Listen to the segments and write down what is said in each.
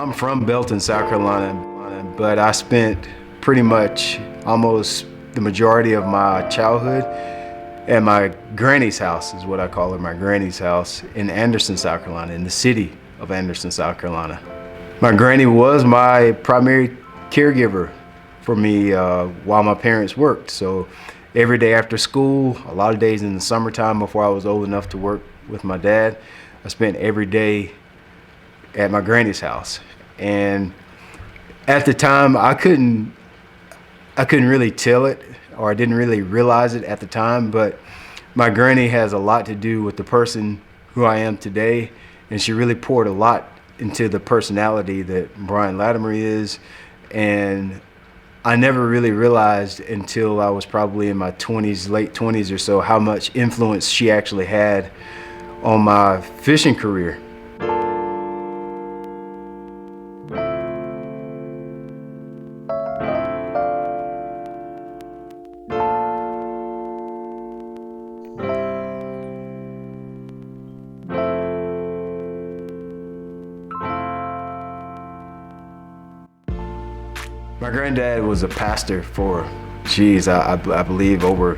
I'm from Belton, South Carolina, but I spent pretty much almost the majority of my childhood at my granny's house, is what I call her, my granny's house in Anderson, South Carolina, in the city of Anderson, South Carolina. My granny was my primary caregiver for me while my parents worked. So every day after school, a lot of days in the summertime before I was old enough to work with my dad, I spent every day at my granny's house. And at the time, I couldn't really tell it, or I didn't really realize it at the time, but my granny has a lot to do with the person who I am today, and she really poured a lot into the personality that Brian Latimer is. And I never really realized until I was probably in my 20s, late 20s or so, how much influence she actually had on my fishing career. My granddad was a pastor for, I believe over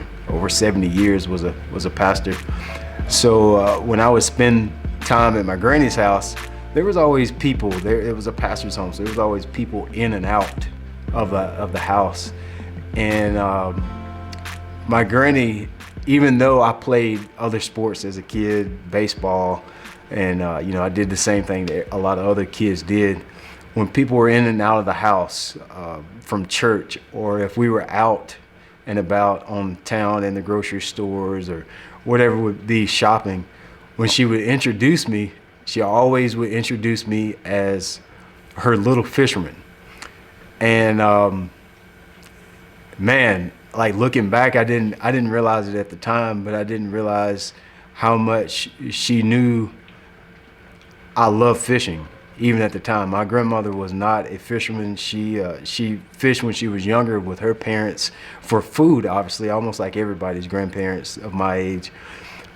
70 years was a pastor. So when I would spend time at my granny's house, there was always people there. It was a pastor's home, so there was always people in and out of the house. And my granny, even though I played other sports as a kid, baseball, and I did the same thing that a lot of other kids did. When people were in and out of the house from church, or if we were out and about on town in the grocery stores or whatever would be shopping, when she would introduce me, she always would introduce me as her little fisherman. And man, like looking back, I didn't realize it at the time, but I didn't realize how much she knew I love fishing. Even at the time, my grandmother was not a fisherman. She fished when she was younger with her parents for food, obviously, almost like everybody's grandparents of my age.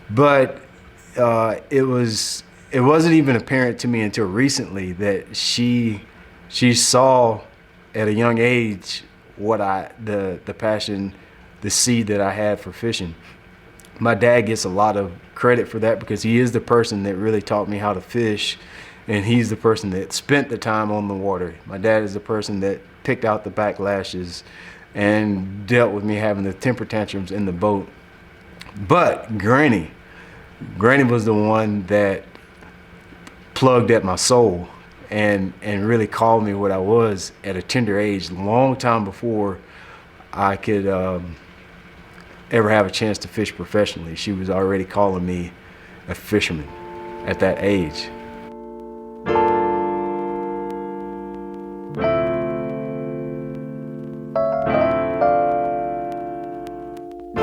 But it wasn't even apparent to me until recently that she saw at a young age what the passion, the seed that I had for fishing. My dad gets a lot of credit for that because he is the person that really taught me how to fish. And he's the person that spent the time on the water. My dad is the person that picked out the backlashes and dealt with me having the temper tantrums in the boat. But Granny was the one that plugged at my soul and really called me what I was at a tender age, long time before I could ever have a chance to fish professionally. She was already calling me a fisherman at that age.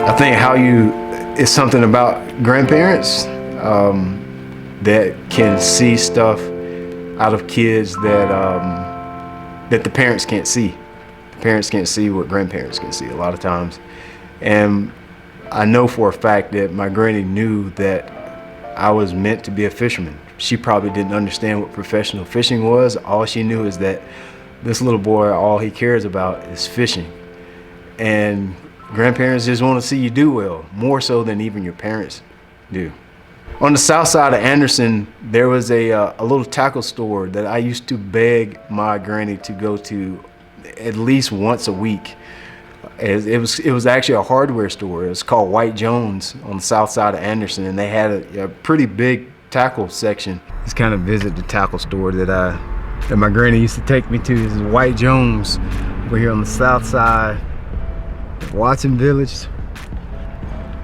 I think it's something about grandparents that can see stuff out of kids that the parents can't see. The parents can't see what grandparents can see a lot of times. And I know for a fact that my granny knew that I was meant to be a fisherman. She probably didn't understand what professional fishing was. All she knew is that this little boy, all he cares about is fishing. And grandparents just want to see you do well, more so than even your parents do. On the south side of Anderson, there was a little tackle store that I used to beg my granny to go to at least once a week. It was actually a hardware store. It was called White Jones on the south side of Anderson, and they had a pretty big tackle section. Just kind of visit the tackle store that my granny used to take me to. This is White Jones over here on the south side. Watson Village.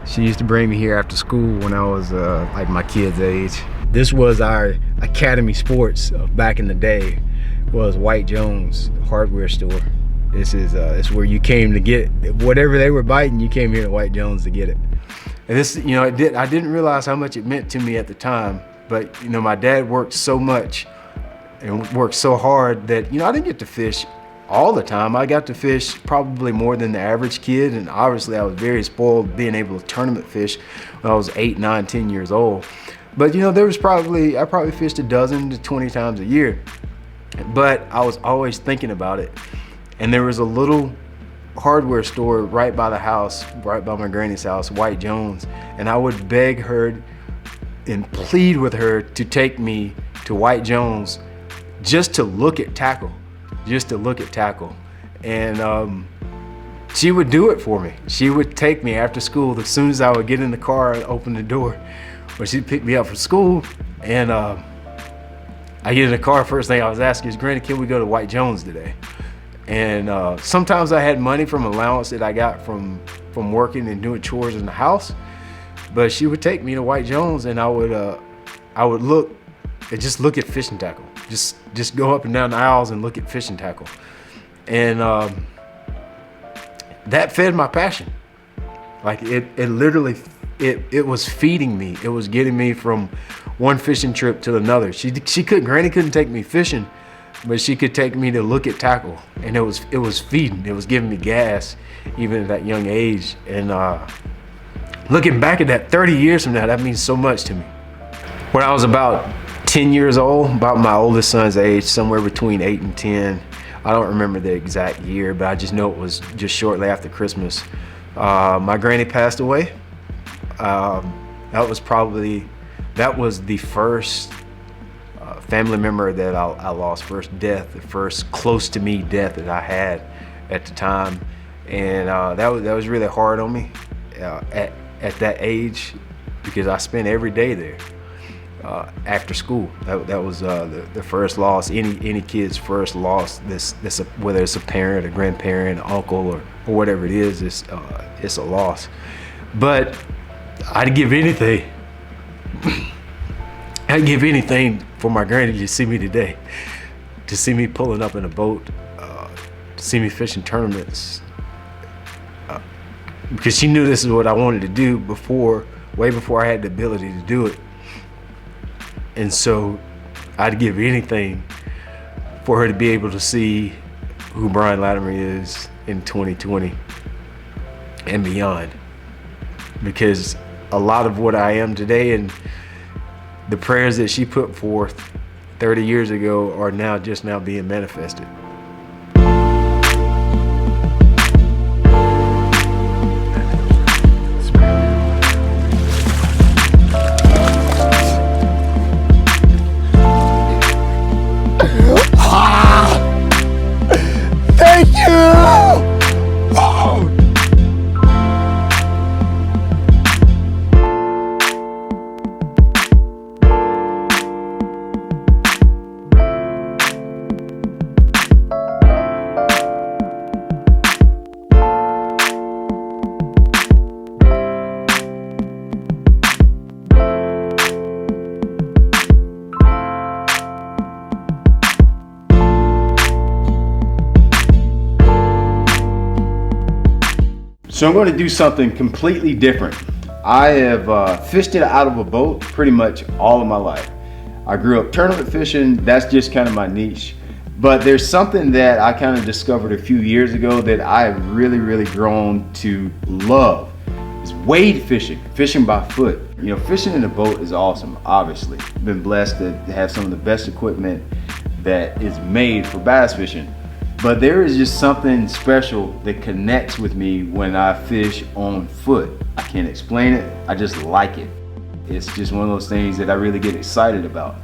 She used to bring me here after school when I was like my kid's age. This was our Academy Sports of back in the day, was White Jones hardware store. This is where you came to get whatever they were biting. You came here to White Jones to get it. And this, I didn't realize how much it meant to me at the time. But my dad worked so much and worked so hard that I didn't get to fish all the time. I got to fish probably more than the average kid, and obviously I was very spoiled being able to tournament fish when I was 8, 9, 10 years old. But there was I probably fished a dozen to 20 times a year. But I was always thinking about it. And there was a little hardware store right by the house, right by my granny's house, White Jones. And I would beg her and plead with her to take me to White Jones just to look at tackle, And she would do it for me. She would take me after school as soon as I would get in the car and open the door. Or she'd pick me up from school, and I get in the car, first thing I was asking is, Granny, can we go to White Jones today? And sometimes I had money from allowance that I got from working and doing chores in the house, but she would take me to White Jones, and I would look at fishing tackle. Just go up and down the aisles and look at fishing tackle. And that fed my passion. Like it literally, it was feeding me. It was getting me from one fishing trip to another. Granny couldn't take me fishing, but she could take me to look at tackle, and it was feeding. It was giving me gas, even at that young age. And looking back at that 30 years from now, that means so much to me. When I was about 10 years old, about my oldest son's age, somewhere between 8 and 10, I don't remember the exact year, but I just know it was just shortly after Christmas. My granny passed away. That was the first family member that I lost, first death, the first close to me death that I had at the time. And that was really hard on me at that age, because I spent every day there. After school, that was the first loss. Any kid's first loss. This whether it's a parent, a grandparent, uncle, or whatever it is, it's a loss. But I'd give anything. I'd give anything for my granny to see me today, to see me pulling up in a boat, to see me fishing tournaments, because she knew this is what I wanted to do way before I had the ability to do it. And so I'd give anything for her to be able to see who Brian Latimer is in 2020 and beyond. Because a lot of what I am today and the prayers that she put forth 30 years ago are now being manifested. Thank you! Oh. So I'm going to do something completely different. I have fished it out of a boat pretty much all of my life. I grew up tournament fishing. That's just kind of my niche. But there's something that I kind of discovered a few years ago that I have really grown to love. It's wade fishing by foot. You know, fishing in a boat is awesome, obviously. I've been blessed to have some of the best equipment that is made for bass fishing. But there is just something special that connects with me when I fish on foot. I can't explain it, I just like it. It's just one of those things that I really get excited about.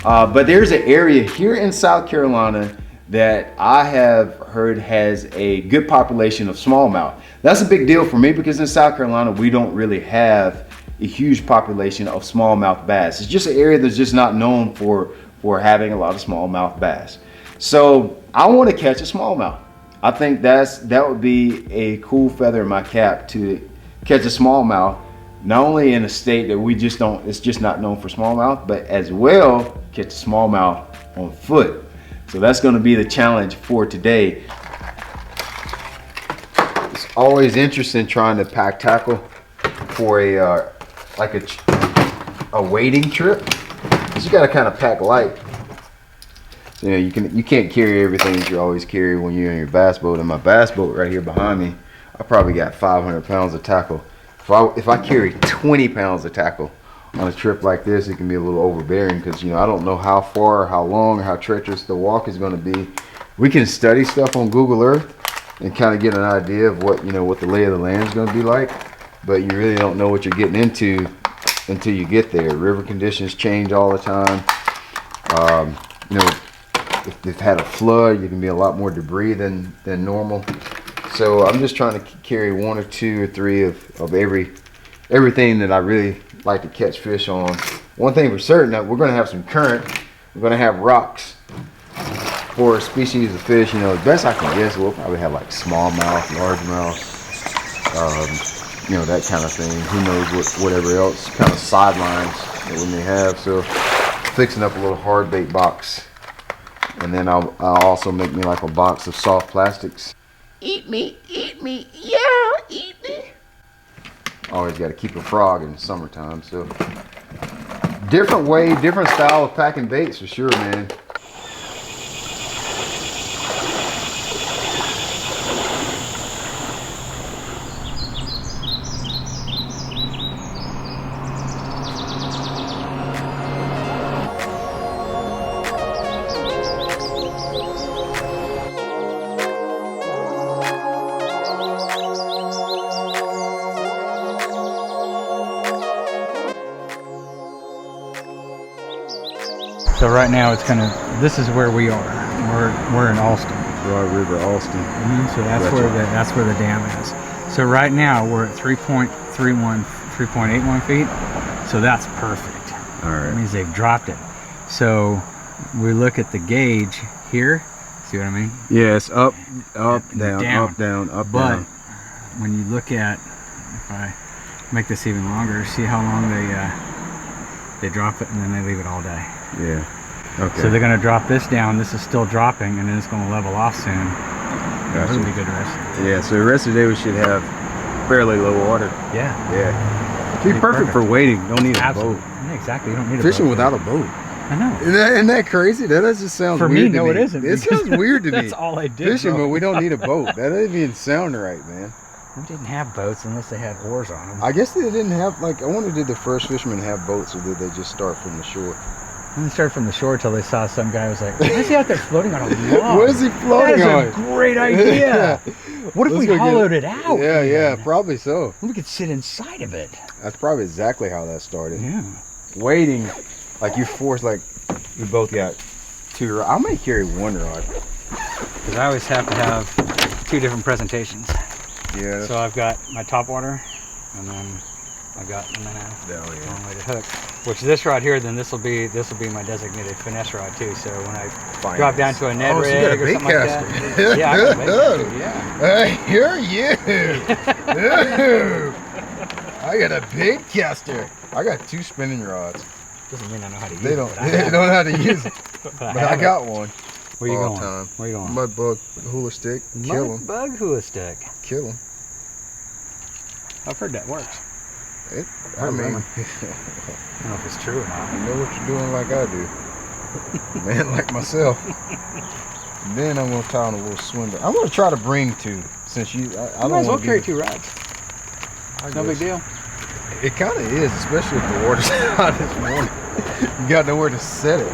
But there's an area here in South Carolina that I have heard has a good population of smallmouth. That's a big deal for me because in South Carolina, we don't really have a huge population of smallmouth bass. It's just an area that's just not known for having a lot of smallmouth bass. So I want to catch a smallmouth. I think that would be a cool feather in my cap to catch a smallmouth, not only in a state that it's just not known for smallmouth, but as well catch a smallmouth on foot. So that's going to be the challenge for today. It's always interesting trying to pack tackle for a wading trip, because you got to kind of pack light. So, you know, you can't carry everything that you always carry when you're in your bass boat. In my bass boat right here behind me, I probably got 500 pounds of tackle. If I carry 20 pounds of tackle On a trip like this, it can be a little overbearing because, you know, I don't know how far, or how long, or how treacherous the walk is going to be. We can study stuff on Google Earth and kind of get an idea of what, you know, what the lay of the land is going to be like, but you really don't know what you're getting into until you get there. River conditions change all the time. You know, if they've had a flood, you can be a lot more debris than normal. So I'm just trying to carry 1 or 2 or 3 of everything that I really like to catch fish on. One thing for certain, that we're going to have some current. We're going to have rocks for a species of fish. You know, as best I can guess, we'll probably have like smallmouth, largemouth, you know, that kind of thing. Who knows whatever else kind of sidelines that we may have. So fixing up a little hard bait box, and then I'll also make me like a box of soft plastics. Eat me, yeah, eat me. Always got to keep a frog in the summertime. So different way, different style of packing baits for sure, man. So right now it's this is where we are. We're in Alston. Broad River, Alston. So that's where the dam is. So right now we're at 3.81 feet. So that's perfect. All right. That means they've dropped it. So we look at the gauge here. See what I mean? Yes, up, down, down. up, down, up, But down. when you look at, if I make this even longer, see how long they drop it and then they leave it all day. Yeah. Okay. So they're going to drop this down. This is still dropping, and then it's going to level off soon. Gotcha. It'll be good rest. Yeah. So the rest of the day we should have fairly low water. Yeah. Yeah. Be perfect for wading. Don't need a Absolutely. boat. Yeah, exactly. You don't need a Fishing boat. without a boat. I know. Isn't that crazy? That just sounds For weird me, to no, me. it isn't. It sounds weird to me. That's all I did. Fishing, bro. but we don't need a boat. That doesn't even sound right, man. We didn't have boats unless they had oars on them. I guess they didn't have, like, I wonder, did the first fishermen have boats, or did they just start from the shore? And they started from the shore till they saw some guy was like, "Why is he out there floating on a log? What is he floating on? That is a great idea. What if Let's we go hollowed it out? Yeah, probably so. We could sit inside of it. That's probably exactly how that started. Yeah. Wading, like you force, like we both got 2 rods. I may carry 1 rod. Because I always have to have 2 different presentations. Yeah. So I've got my top water, and then I've got a long way to hook. Which this rod here, then this will be my designated finesse rod too. So when I drop down to a Ned rig or something like that, yeah, I got a bait caster, yeah. Hey, here you. I got a bait caster. I got 2 spinning rods. Doesn't mean I know how to use it. They don't know how to use it. But I got one. Where you going? Time. Where you going? Mud bug hula stick. Kill them. Mud bug hula stick. Kill them. I've heard that works. I mean, I don't know if it's true or not. You know what you're doing like I do. Man like myself. And then I'm going to tie on a little swim bait. I'm going to try to bring 2, since I You don't might as well want to carry 2 rods. No big deal. It kind of is, especially if the water's out this morning. You got nowhere to set it.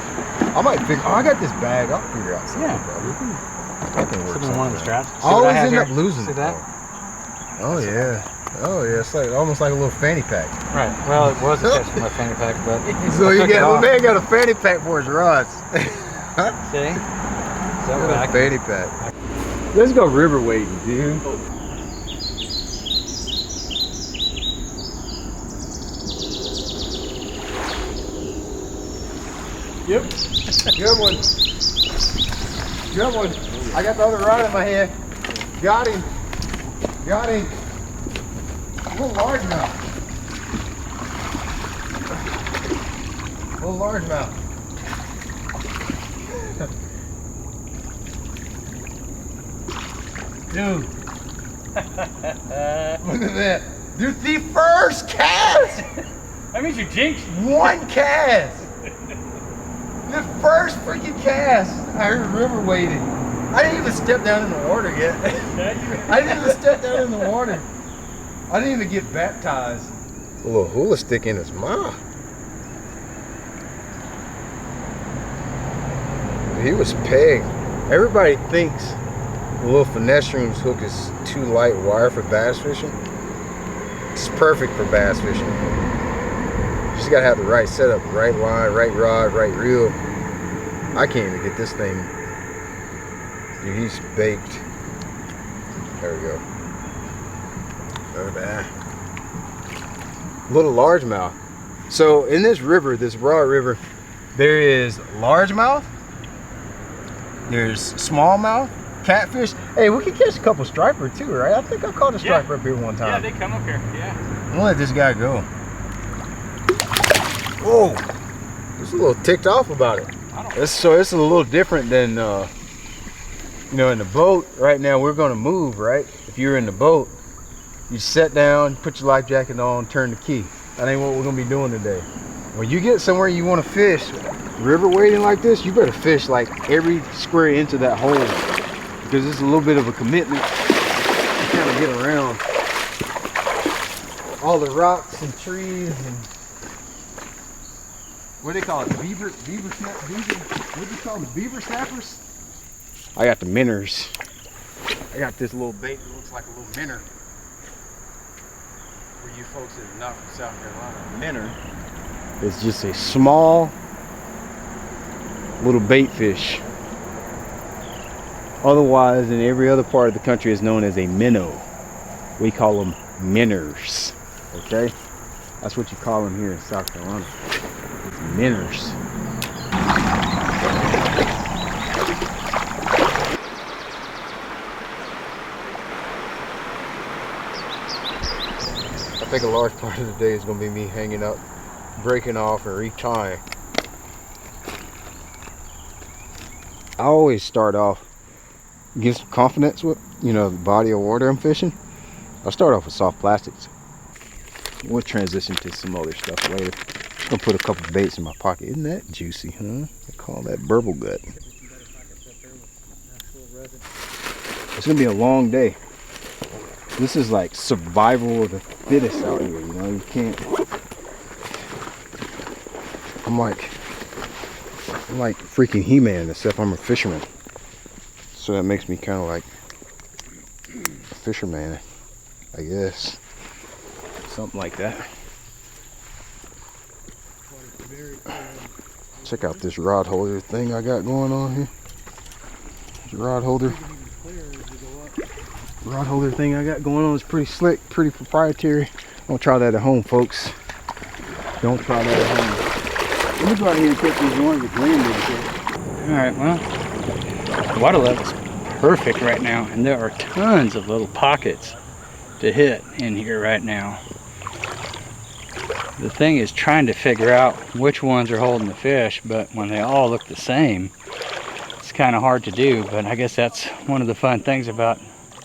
I might figure. Oh, I got this bag. I'll figure out something. Yeah. Probably. I can work Something on one of the straps. I always end up losing See it. that? Oh yeah. Oh yeah. It's like almost like a little fanny pack. Right. Well, it was attached to my fanny pack, but So I you took it got off. man got a fanny pack for his rods. See? So Got a back. fanny pack. Let's go river wading, dude. Yep. Good one. Good one. I got the other rod in my hand. Got him. Got him. A little largemouth. A little largemouth. Dude. Look at that. Dude, the first cast. That means you jinxed. 1 cast. The first freaking cast. I heard river wading. I didn't even step down in the water yet. I didn't even step down in the water. I didn't even get baptized. A little hula stick in his mouth. He was pegged. Everybody thinks the little finesse streams hook is too light wire for bass fishing. It's perfect for bass fishing. You just gotta have the right setup, right line, right rod, right reel. I can't even get this thing. Dude, he's baked. There we go. Very bad. Little largemouth. So in this river, this broad river, there is largemouth, there's smallmouth, catfish. Hey, we can catch a couple striper too, right? I think I caught a striper up here one time. Yeah, they come up here. Yeah. I'm gonna let this guy go. Whoa, just a little ticked off about it. So it's a little different than you know, in the boat. Right now we're gonna move, right? If you're in the boat, you sit down, put your life jacket on, turn the key. That ain't what we're gonna be doing today. When you get somewhere you want to fish, river wading like this, you better fish like every square inch of that hole, because it's a little bit of a commitment to kind of get around all the rocks and trees and what do they call it? What do you call them? Beaver snappers? I got the minnows. I got this little bait that looks like a little minnow. For you folks that are not from South Carolina, minnow is just a small little bait fish. Otherwise, in every other part of the country, is known as a minnow. We call them minnows. Okay, that's what you call them here in South Carolina. It's minnows. I think a large part of the day is going to be me hanging up, breaking off, and retying. I always start off, get some confidence with, you know, the body of water I'm fishing. I'll start off with soft plastics. We'll transition to some other stuff later. I'm gonna put a couple baits in my pocket. Isn't that juicy, huh? They call that burble gut. It's gonna be a long day. This is like survival of the fittest out here, you know. You can't. I'm like freaking He-Man, except I'm a fisherman. So that makes me kind of like a fisherman, I guess. Something like that. Check out this rod holder thing I got going on here. This rod holder thing I got going on is pretty slick, pretty proprietary. Don't try that at home, folks. Don't try that at home. Let me go out here and catch these ones that Glenn did. Alright, well, the water level's perfect right now, and there are tons of little pockets to hit in here right now. The thing is trying to figure out which ones are holding the fish, but when they all look the same, it's kind of hard to do. But I guess that's one of the fun things about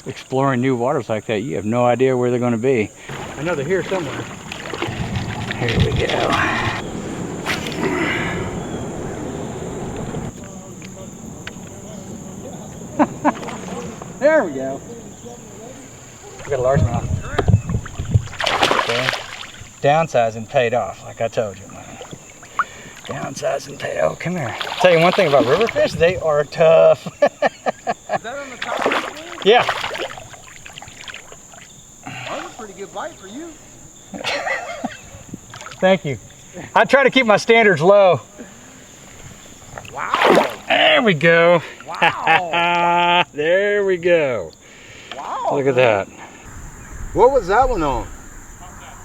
exploring new waters like that. You have no idea where they're going to be. I know they're here somewhere. Here we go. There we go. We got a largemouth. Okay. Downsizing paid off, like I told you, man. Downsizing paid off. Oh, come here. I'll tell you one thing about river fish, they are tough. Is that on the top of the thing? Yeah. That was a pretty good bite for you. Thank you. I try to keep my standards low. Wow. There we go. Wow. There we go. Wow. Look at that. What was that one on?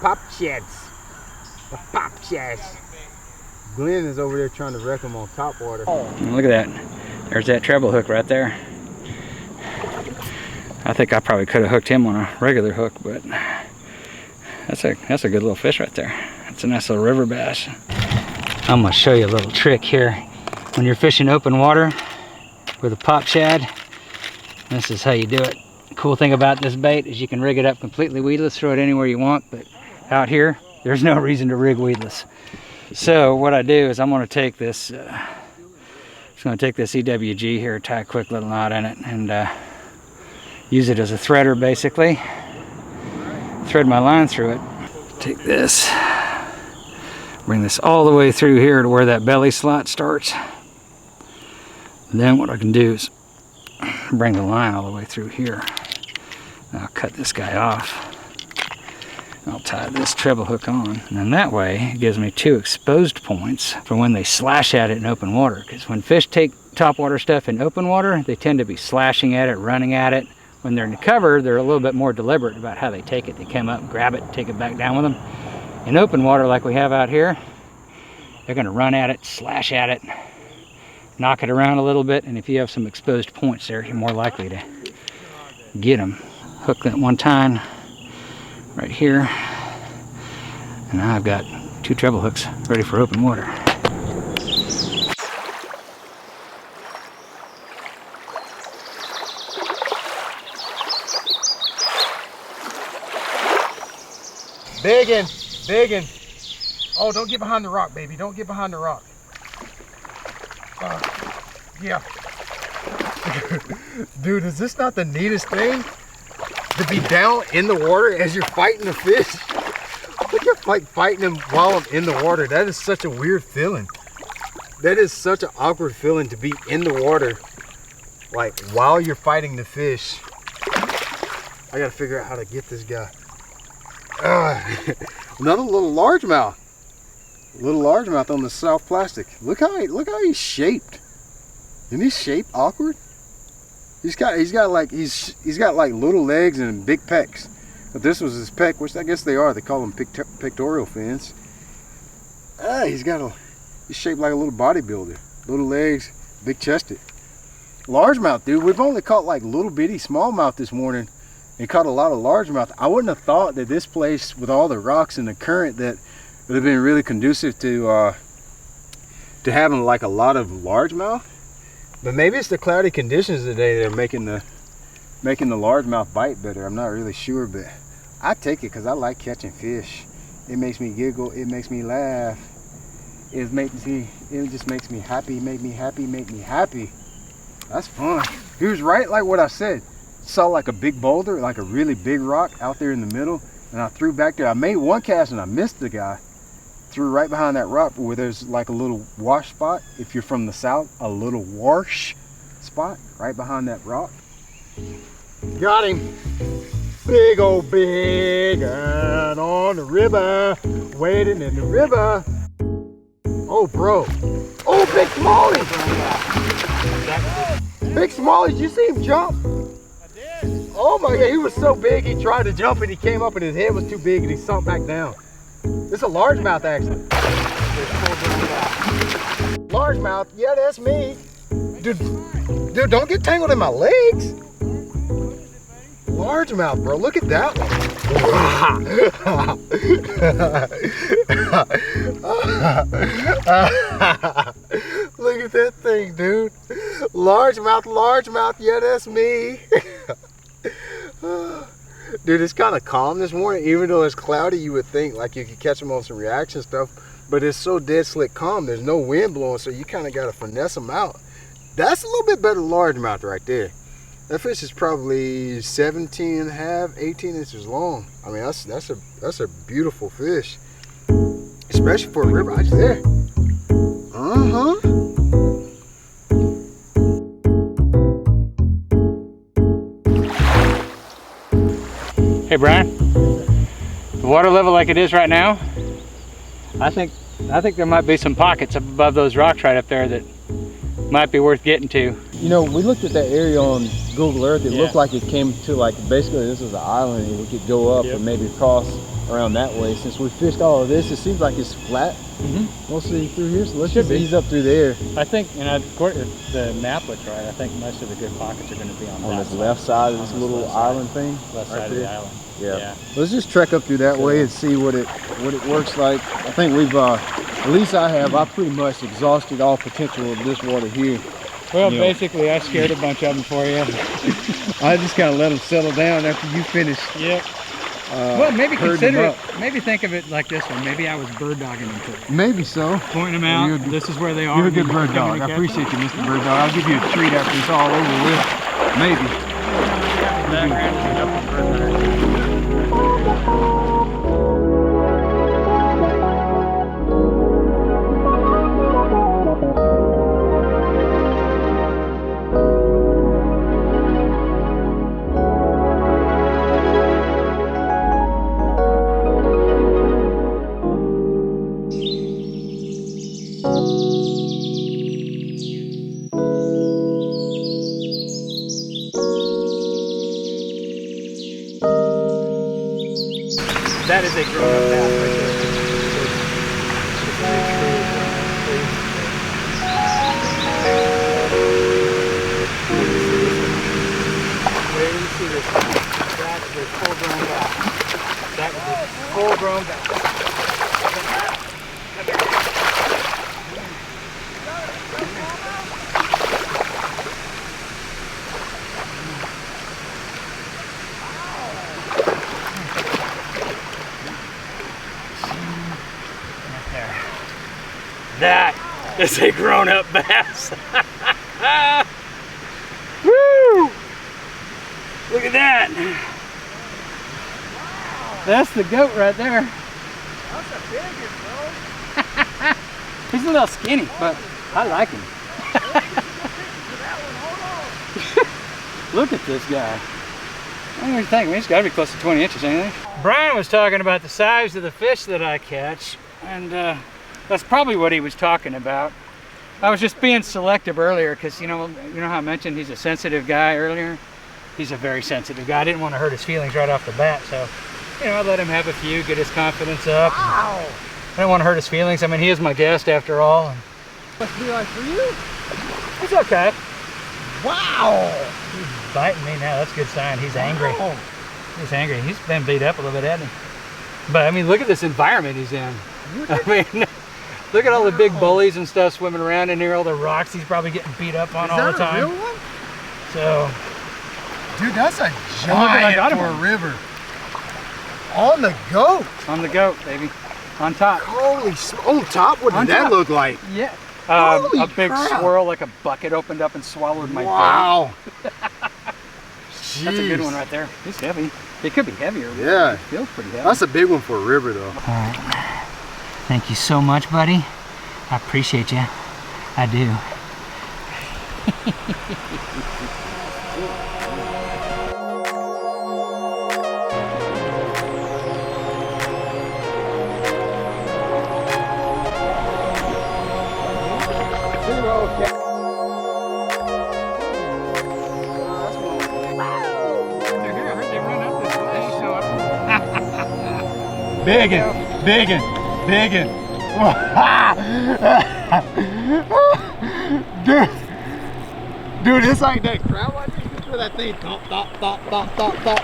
Pop sheds. The pop sheds. Glenn is over there trying to wreck them on top water. Oh. Look at that. There's that treble hook right there. I think I probably could have hooked him on a regular hook, but that's a good little fish right there. That's a nice little river bass. I'm gonna show you a little trick here. When you're fishing open water with a pop shad, this is how you do it. The cool thing about this bait is you can rig it up completely weedless, throw it anywhere you want, but out here, there's no reason to rig weedless. So what I do is I'm gonna take this, just gonna take this EWG here, tie a quick little knot in it, and use it as a threader basically. Thread my line through it. Take this, bring this all the way through here to where that belly slot starts. And then what I can do is bring the line all the way through here. And I'll cut this guy off. I'll tie this treble hook on, and then that way it gives me 2 exposed points for when they slash at it in open water. Because when fish take topwater stuff in open water, they tend to be slashing at it, running at it. When they're in the cover, they're a little bit more deliberate about how they take it. They come up, grab it, take it back down with them. In open water like we have out here, they're going to run at it, slash at it, knock it around a little bit, and if you have some exposed points there, you're more likely to get them. Hook that one tine right here, and now I've got 2 treble hooks ready for open water. Biggin, biggin. Oh, don't get behind the rock, baby. Don't get behind the rock. Yeah. Dude, is this not the neatest thing? To be down in the water as you're fighting the fish? Look at like fighting them while I'm in the water. That is such a weird feeling. That is such an awkward feeling to be in the water, like while you're fighting the fish. I gotta figure out how to get this guy. Another little largemouth. Little largemouth on the soft plastic. Look how he's shaped. Isn't he shaped awkward? He's got like little legs and big pecs. But this was his pec, which I guess they are. They call them pectoral fins. He's shaped like a little bodybuilder. Little legs, big chested. Largemouth, dude. We've only caught like little bitty smallmouth this morning and caught a lot of largemouth. I wouldn't have thought that this place, with all the rocks and the current, that would have been really conducive to having like a lot of largemouth. But maybe it's the cloudy conditions today that are making the largemouth bite better. I'm not really sure, but I take it because I like catching fish. It makes me giggle. It makes me laugh. It just makes me happy. Make me happy. That's fun. He was right, like what I said. Saw like a big boulder, like a really big rock out there in the middle, and I threw back there. I made one cast and I missed the guy. Threw right behind that rock where there's like a little wash spot. If you're from the south, a little wash spot right behind that rock. Got him. Big old big one on the river, wading in the river. Oh, bro. Oh, big smallie. Big smallie, did you see him jump? I did. Oh my God, he was so big he tried to jump and he came up and his head was too big and he sunk back down. It's a largemouth actually. Largemouth, yeah, that's me. Dude, don't get tangled in my legs. Largemouth, bro, look at that one. Look at that thing, dude. Largemouth, yeah, that's me. Dude, it's kind of calm this morning. Even though it's cloudy, you would think like you could catch them on some reaction stuff, but it's so dead slick calm. There's no wind blowing, so you kind of got to finesse them out. That's a little bit better largemouth right there. That fish is probably 17 and a half, 18 inches long. I mean, that's a beautiful fish, especially for a river. I just there. Hey Brian, the water level like it is right now, I think there might be some pockets up above those rocks right up there that might be worth getting to. You know, we looked at that area on Google Earth. It looked like it came to like, basically this is an island and we could go up and maybe cross around that way. Since we fished all of this, it seems like it's flat mostly through here. So let's just ease up through there. I think, and if the map looks right, I think most of the good pockets are going to be on this left side of this little island thing. Left side of the island. Yeah. Let's just trek up through that way and see what it works like. I think we've, at least I pretty much exhausted all potential of this water here. Well, basically, I scared a bunch of them for you. I just kind of let them settle down after you finished. Yep. Well, maybe consider it. Maybe think of it like this one. Maybe I was bird dogging them too. Maybe so. Pointing them out. This is where they are. You're a good bird dog. I appreciate you, Mr. Bird Dog. I'll give you a treat after it's all over with. Maybe. is a grown-up bass right there. It's a true wait till you see this. That's a full-grown bass. That is a full-grown bass. That is a grown-up bass. Woo! Look at that. That's the goat right there. That's a big one, bro. He's a little skinny, but I like him. Look at this guy. What do you think? I mean, he's got to be close to 20 inches, ain't he? Brian was talking about the size of the fish that I catch, and that's probably what he was talking about. I was just being selective earlier because you know how I mentioned he's a sensitive guy earlier. He's a very sensitive guy. I didn't want to hurt his feelings right off the bat, so I let him have a few, get his confidence up. Wow. I don't want to hurt his feelings. I mean, he is my guest after all. And Must be like for you. it's okay. Wow. He's biting me now. That's a good sign. He's angry. Wow. He's angry. He's been beat up a little bit, hasn't he? But I mean, look at this environment he's in. I mean, look at all the big bullies and stuff swimming around in here, all the rocks he's probably getting beat up on all the time. Is that a real one? So, Dude, that's a look what I got giant him for on. a river. On the goat. on the goat, baby. On top. Holy on top, what On did that top. look like? Yeah. Holy a big crap. swirl, like a bucket opened up and swallowed my Wow. bait. That's a good one right there. He's heavy. It could be heavier. But Yeah. it feels pretty heavy. That's a big one for a river, though. All right. Thank you so much, buddy. I appreciate you. I do. Biggin, biggin, biggin. Dude, it's like that crowd watching where that thing thump, thump, thump, thump, thump, thump.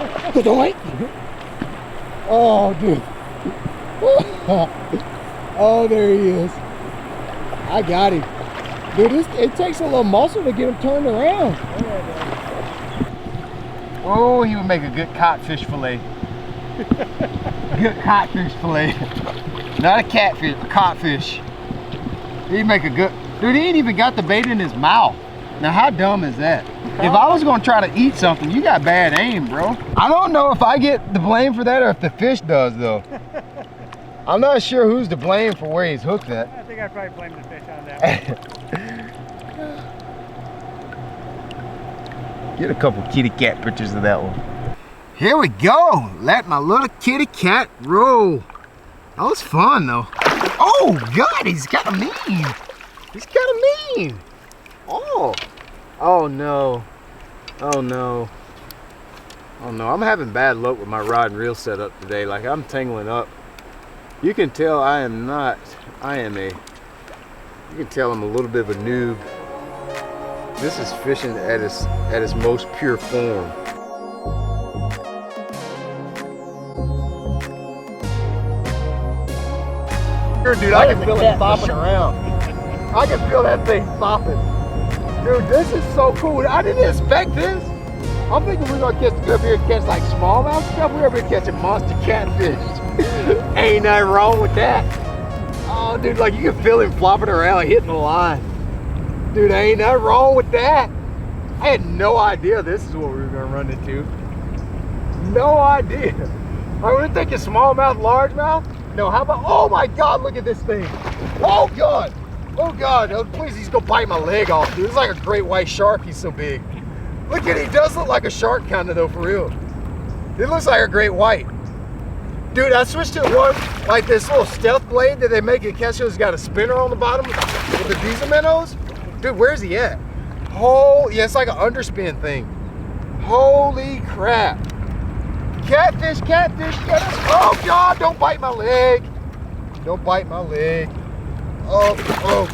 Oh, dude. Oh, there he is. I got him. Dude, it takes a little muscle to get him turned around. Oh, he would make a good codfish fillet. Good codfish fillet. Not a catfish, a codfish. He'd make a good, dude, he ain't even got the bait in his mouth. Now how dumb is that? If I was gonna try to eat something, you got bad aim, bro. I don't know if I get the blame for that or if the fish does though. I'm not sure who's to blame for where he's hooked at. I think I probably blame the fish on that one. Get a couple kitty cat pictures of that one. Here we go. Let my little kitty cat roll. That was fun though. Oh God, he's kind of mean. He's kind of mean. Oh. Oh no. Oh no. Oh no, I'm having bad luck with my rod and reel setup today. Like I'm tangling up. You can tell I am not, you can tell I'm a little bit of a noob. This is fishing at its most pure form. Dude, I can feel it bopping around. I can feel that thing bopping. Dude, this is so cool. I didn't expect this. I'm thinking we're gonna get up here and catch like smallmouth stuff. We're over here catching monster catfish. Ain't nothing wrong with that. Oh, dude, like you can feel him flopping around, like hitting the line. Dude, ain't nothing wrong with that. I had no idea this is what we were gonna run into. No idea. Are we thinking smallmouth, largemouth? No, how about, oh my God, look at this thing. Oh God, oh God, oh, please, he's gonna bite my leg off, dude. It's like a great white shark, he's so big. Look at it, he does look like a shark kind of though, for real. It looks like a great white. Dude, I switched to one, like this little stealth blade that they make at catch. It's got a spinner on the bottom with the diesel minnows. Dude, where's he at? Oh, yeah, it's like an underspin thing. Holy crap. catfish, catfish, get us. Oh God, don't bite my leg. Don't bite my leg. Oh, oh.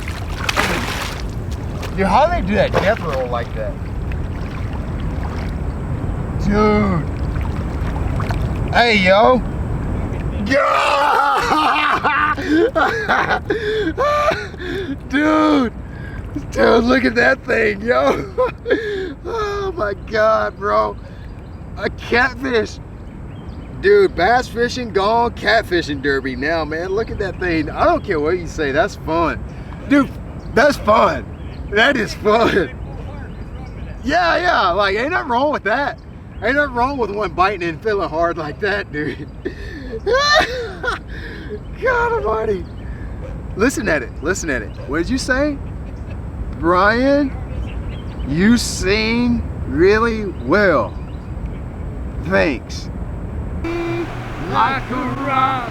Dude, how do they do that death roll like that? Dude. Hey, yo. Dude. Dude, look at that thing, yo. Oh my God, bro. A catfish. Dude, bass fishing gone, catfishing derby now, man. Look at that thing. I don't care what you say, that's fun. Dude, that's fun. That is fun. Yeah, yeah, like ain't nothing wrong with that. Ain't nothing wrong with one biting and feeling hard like that, dude. God almighty. Listen at it, listen at it. What did you say? Brian, you sing really well. Thanks. Like a rock.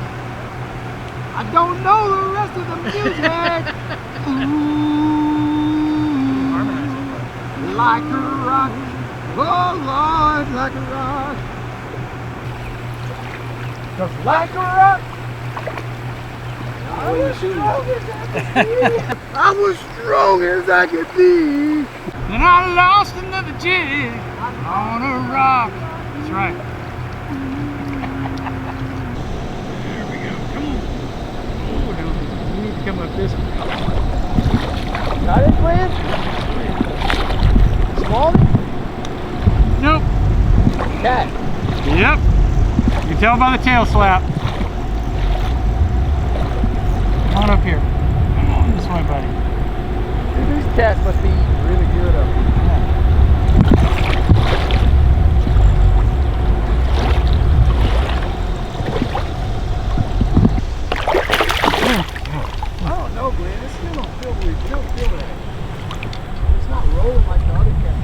I don't know the rest of the music. Ooh, like a rock. Oh Lord, like a rock. Just like a rock. I was strong as I could be. I was strong as I could be. And I lost another jig on a rock. That's right. There we go. Come on. Oh, no. You need to come up this way. Got it, Glenn? Small? Nope. Cat. Yep. You can tell by the tail slap. Come on up here. Come on this way, buddy. Dude, these cats must be really good up here. I don't know, Glenn. This still don't feel weird. You don't feel that. It's not rolling like the other cat.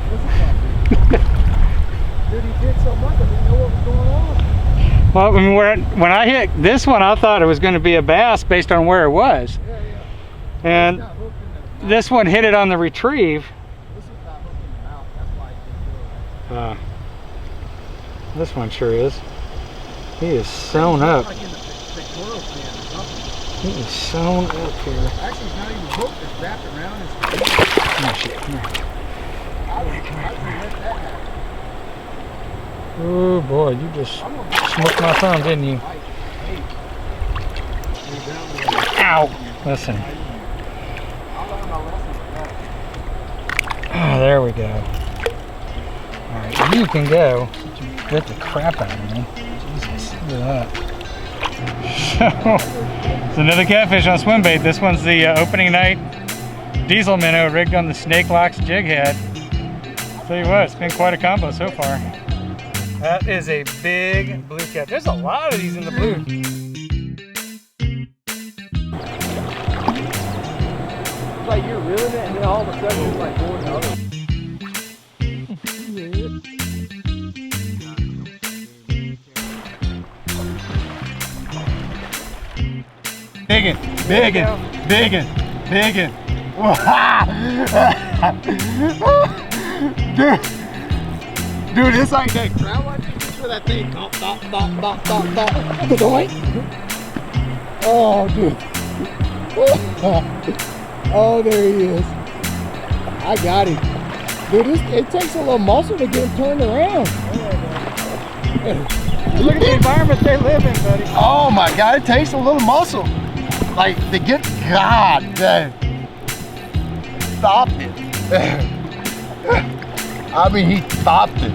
What's the cat? Dude, he did so much I didn't know what was going on. Well, I mean, when I hit this one, I thought it was going to be a bass based on where it was. Yeah, yeah. And Got hooked in the this one hit it on the retrieve. This one got hooked in the mouth. That's why he didn't do it. This one sure is. He is sewn up. Like in the pectoral fin or something. He is sewn up here. Actually, it's not even hooked. It's wrapped around his feet. Come on, shit. Come here. I would let that happen. Oh boy, you just smoked my thumb, didn't you? Ow! Listen. Oh, there we go. Alright, you can go. You bit the crap out of me. Jesus, look at that. It's another catfish on swim bait. This one's the opening night diesel minnow rigged on the Snake Locks jig head. Tell you what, it's been quite a combo so far. That is a big blue cat. There's a lot of these in the blue. It's like you're reeling it and then all of a sudden it's like going the other way. Biggin, biggin, biggin, biggin. Dude, it's like that crowd watching for that thing. Bop, bop, bop, bop, bop, bop. Oh, dude. Oh, there he is. I got him. Dude, it takes a little muscle to get him turned around. Look at the environment they live in, buddy. Oh my God, it takes a little muscle. Like to get, God dang. Stopped it. I mean, he stopped it.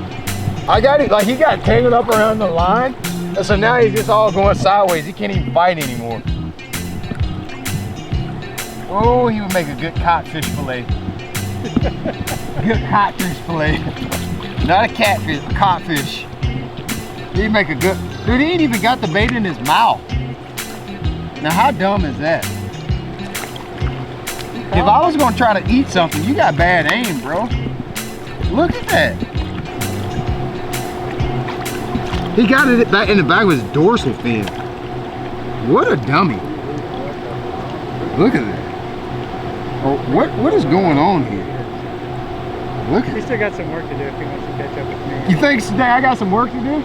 I got it, like he got tangled up around the line. And so now he's just all going sideways. He can't even fight anymore. Oh, he would make a good codfish fillet. A good codfish fillet. Not a catfish, a codfish. He'd make a good, dude, he ain't even got the bait in his mouth. Now how dumb is that? If I was gonna try to eat something, you got bad aim, bro. Look at that. He got it back in the back of his dorsal fin. What a dummy. Look at that. Oh, what is going on here? Look He's at still got some work to do if he wants to catch up with me. You think today I got some work to do?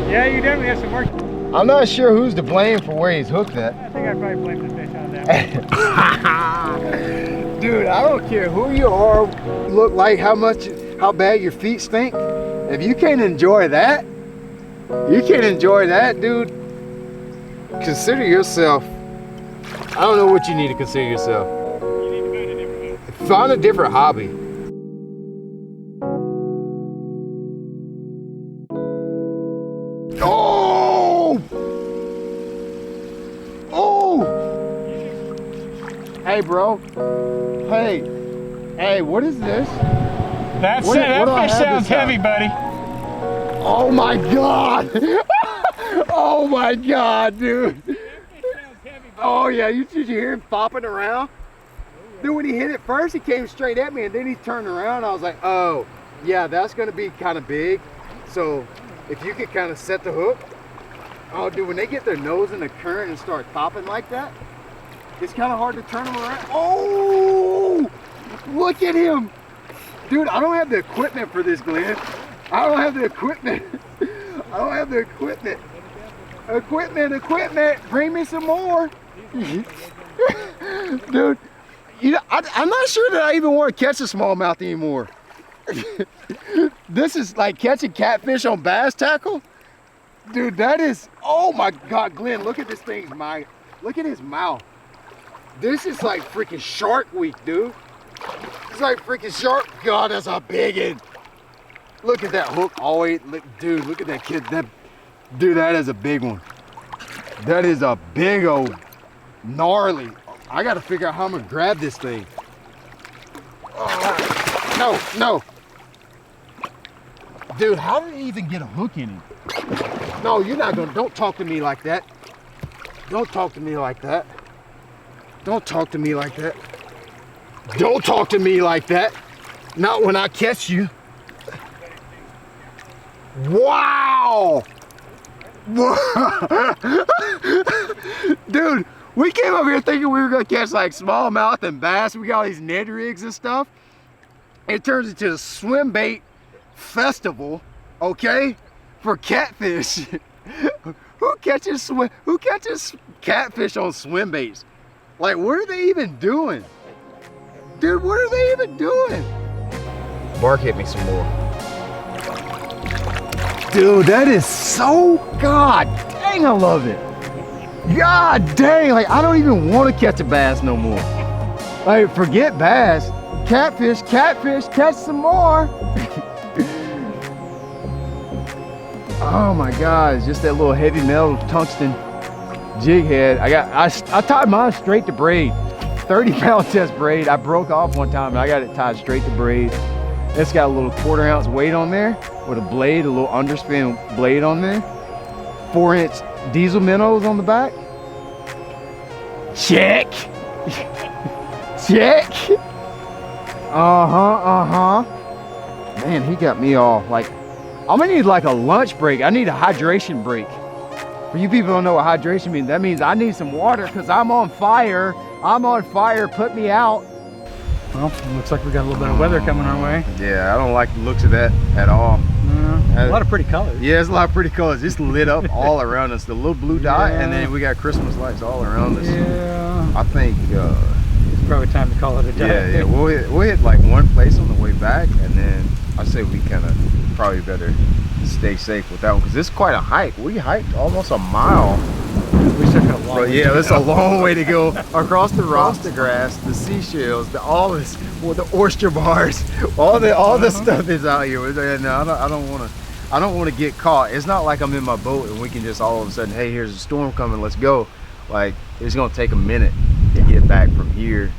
Yeah, you definitely have some work. I'm not sure who's to blame for where he's hooked at. I think I'd probably blame the fish on that. Dude, I don't care who you are, look like, how bad your feet stink. If you can't enjoy that, dude, consider yourself, I don't know what you need to consider yourself. You need to find a different hobby. Find a different hobby. Oh! Oh! Hey, bro. Hey, what is this? That What do I fish have sounds this time? heavy, buddy. Oh my God! Oh my God, dude! Oh yeah, did you hear him flopping around? Dude, when he hit it first, he came straight at me, and then he turned around. I was like, oh, yeah, that's gonna be kind of big. So if you could kind of set the hook. Oh, dude, when they get their nose in the current and start popping like that, it's kind of hard to turn them around. Oh, look at him. Dude, I don't have the equipment for this, Glenn. I don't have the equipment. I don't have the equipment. Equipment, bring me some more. Dude, you know, I'm not sure that I even want to catch a smallmouth anymore. This is like catching catfish on bass tackle. Dude, that is, oh my God, Glenn, look at this thing's mouth. Look at his mouth. This is like freaking Shark Week, dude. It's like freaking Shark. God, that's a big one. Look at that hook. Oh wait, dude, look at that kid. Dude, that is a big one. That is a big old gnarly. I gotta figure out how I'm gonna grab this thing. Oh, no. Dude, how did he even get a hook in him? No, you're not gonna, don't talk to me like that. Don't talk to me like that. Don't talk to me like that. Don't talk to me like that. Not when I catch you. Wow! Dude, we came over here thinking we were gonna catch like smallmouth and bass. We got all these Ned rigs and stuff. It turns into a swim bait festival, okay? For catfish. Who catches catfish on swim baits? Like, what are they even doing? Dude, what are they even doing? Bark hit me some more. Dude, that is so, God dang, I love it. God dang, like I don't even want to catch a bass no more. Like, forget bass. Catfish, catch some more. Oh my God, it's just that little heavy metal tungsten jig head. I tied mine straight to braid. 30-pound test braid. I broke off one time and I got it tied straight to braid. It's got a little 1/4 ounce weight on there with a blade, a little underspin blade on there. 4-inch diesel minnows on the back. Check. Check. Man, he got me all like, I'm gonna need like a lunch break. I need a hydration break. For you people who don't know what hydration means, that means I need some water because I'm on fire. I'm on fire, put me out. Well, it looks like we got a little bit of weather coming our way. Yeah, I don't like the looks of that at all. A lot of pretty colors. Yeah, it's a lot of pretty colors. It's lit up all around us. The little blue dot, and then we got Christmas lights all around us. Yeah. I think it's probably time to call it a day. Yeah, we'll hit like one place on the way back, and then I say we kind of probably better stay safe with that one because it's quite a hike. We hiked almost a mile. We took a long way. Yeah, that's a long way to go across the rocks, the grass, the seashells, all this, well, the oyster bars, all the stuff is out here. No, I don't want to get caught. It's not like I'm in my boat and we can just all of a sudden, hey, here's a storm coming, let's go. Like, it's gonna take a minute to get back from here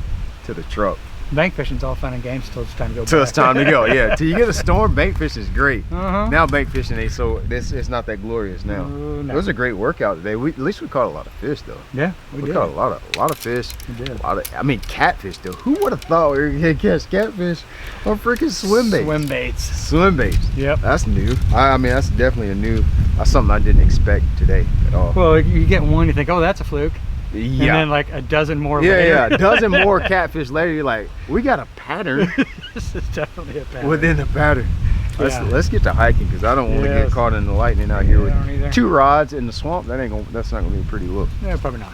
to the truck. Bank fishing's all fun and games till it's time to go. Till it's time to go, yeah. Till you get a storm, bank fish is great. Now bank fishing ain't so, it's not that glorious now. No. It was a great workout today. At least we caught a lot of fish though. Yeah, we did. Caught a lot of fish. We did. I mean, catfish though. Who would have thought we were gonna catch catfish on freaking swim baits? Swim baits. Swim baits. Yep. That's new. I mean, that's definitely that's something I didn't expect today at all. Well, you get one, you think, oh, that's a fluke. And then like a dozen more Yeah, later. yeah, a dozen more catfish later. You're like, we got a pattern This is definitely a pattern. within the pattern. Yeah. Let's get to hiking because I don't want to Yes. get caught in the lightning out here I don't either. with 2 rods in the swamp. That's not gonna be a pretty look. Yeah, probably not.